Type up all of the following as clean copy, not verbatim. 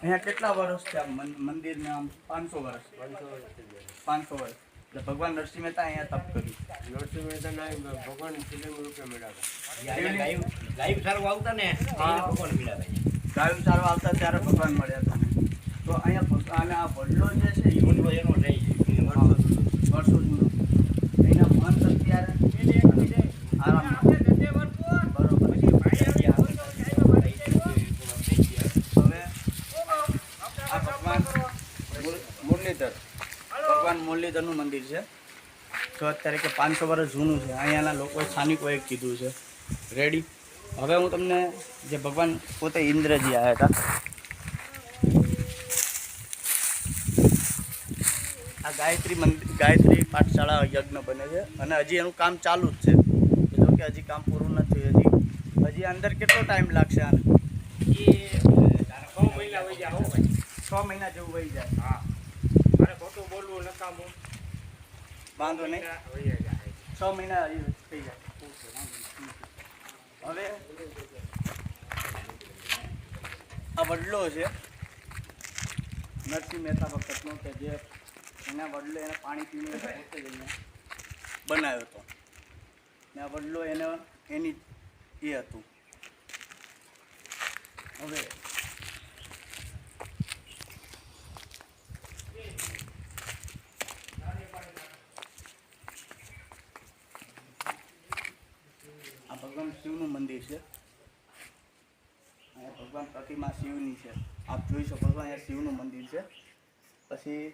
અહીંયા કેટલા વર્ષ છે આ મંદિરને આમ? 500 વર્ષ. 500 વર્ષ. એટલે ભગવાન નરસિંહ મહેતા અહીંયા તપ કર્યું. નરસિંહ મહેતાના ભગવાન શિવલિંગ રૂપે મળ્યા ગાયું સારું આવતા ને ભગવાન મળ્યા. ગાયું ચારવા આવતા ત્યારે ભગવાન મળ્યા હતા. તો અહીંયા અને આ વડલો જે છે એ વડલો એનો રહી વર્ષો જૂનો. એના મહંત અત્યારે આરામ. બરોબર. હવે આ ભગવાન મુરલીધરનું મંદિર છે. તો અત્યારે કે 500 વર્ષ જૂનું છે. અહીંયાના લોકોએ સ્થાનિકોએ કીધું છે. રેડી. હવે હું તમને જે ભગવાન પોતે ઇન્દ્રજી આવ્યા હતા, આ ગાયત્રી પાઠશાળા યજ્ઞ બને છે અને હજી એનું કામ ચાલુ જ છે. જો કે હજી કામ પૂરું નથી. હજી અંદર કેટલો ટાઈમ લાગશે આને? 6 મહિના વહી જાય. 6 મહિના જેવું વહી જાય. હા, મારે ખોટું બોલવું નકામું. વાંધો નહીં, 6 મહિના થઈ જાય. હવે આ વડલો છે નરસિંહ મહેતા વખતનો, કે જે એના વડલો એને પાણી પીને પોતે જઈને બનાવ્યો હતો. ને આ વડલો એની એ હતું. હવે આ ભગવાન શિવનું મંદિર છે. અહીંયા ભગવાન પ્રતિમા શિવની છે. આપ જોઈ શકો છો. અહીંયા શિવનું મંદિર છે. પછી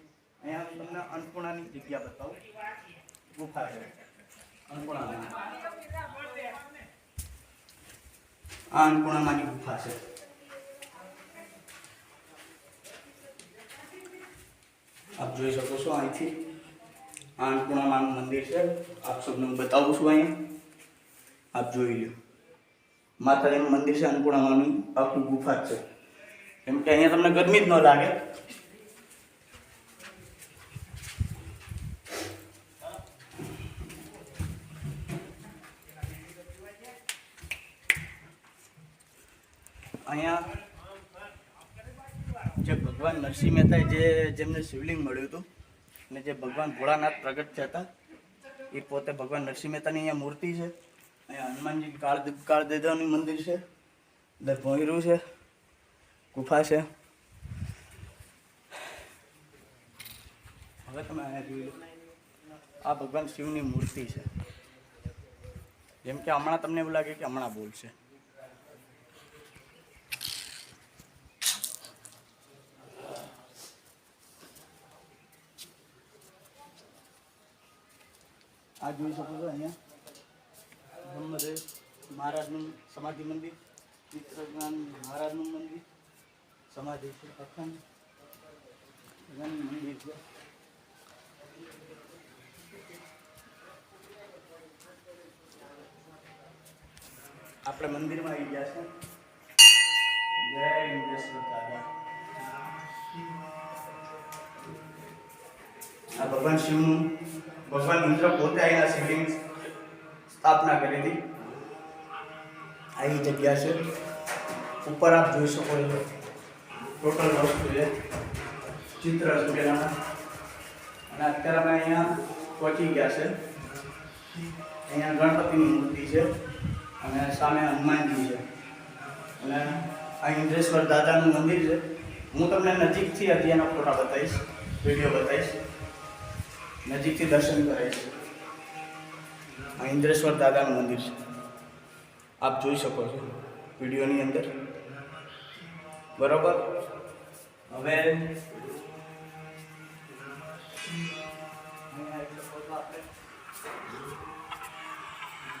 અહીંયા તમને અન્નપૂર્ણાની જગ્યા બતાવું. ગુફા છે અન્નપૂર્ણાની. આ અન્નપૂર્ણામાની ગુફા છે. આપ જોઈ શકો છો અહીંથી. આ અન્નપૂર્ણામાનું મંદિર છે. આપ સૌને હું બતાવું છું. અહીંયા આપ જોઈ લો. માતાજીનું મંદિર છે. અન્નપૂર્ણામાની આખી ગુફા છે. કેમ કે અહીંયા તમને ગરમી જ ન લાગે. અહીંયા જે ભગવાન નરસિંહ મહેતાએ જેમને શિવલિંગ મળ્યું હતું અને જે ભગવાન ભોળાનાથ પ્રગટ થયા હતા, એ પોતે ભગવાન નરસિંહ મહેતાની અહીંયા મૂર્તિ છે. અહીંયા હનુમાનજી કાળદેવનું મંદિર છે. અંદર ભોંયરું છે, ગુફા છે. હવે તમે અહીંયા જોઈ લો. આ ભગવાન શિવની મૂર્તિ છે. જેમ કે હમણાં તમને એવું લાગે કે હમણાં બોલશે. આ જોઈ શકો છો અહીંયા બ્રહ્મદેવ મહારાજનું સમાધિ મંદિર, ચિત્રજ્ઞાન મહારાજનું મંદિર, સમાધિ છે. અખંડ મંદિર છે. આપણે મંદિરમાં આવી ગયા છે. જય ઇન્દ્રેશ્વર દાદા. આ ભગવાન શિવનું, ભગવાન ઇન્દ્ર પોતે અહીંના શિવલિંગ સ્થાપના કરી હતી. આવી જગ્યા છે. ઉપર આપ જોઈ શકો છો ટોટલ વસ્તુ છે, ચિત્ર સુરેલાના. અને અત્યારે અમે અહીંયા પહોંચી ગયા છે. અહીંયા ગણપતિની મૂર્તિ છે અને સામે હનુમાનજી છે. અને આ ઇન્દ્રેશ્વર દાદાનું મંદિર છે. હું તમને નજીકથી અત્યારના ફોટા બતાવીશ, વિડીયો બતાવીશ, નજીકથી દર્શન કરાવીશ. આ ઇન્દ્રેશ્વર દાદાનું મંદિર છે. આપ જોઈ શકો છો વિડીયોની અંદર. બરોબર. હવે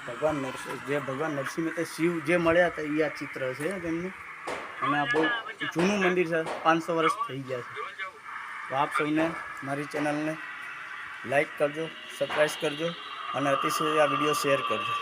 ભગવાન નરસિંહ મહેતા શિવ જે મળ્યા હતા એ આ ચિત્ર છે તેમનું. અને આ બહુ જૂનું મંદિર છે. 500 વર્ષ થઈ ગયા છે. તો આપ સૌને મારી ચેનલને લાઈક કરજો, સબસ્ક્રાઈબ કરજો અને અતિશય આ વિડીયો શેર કરજો.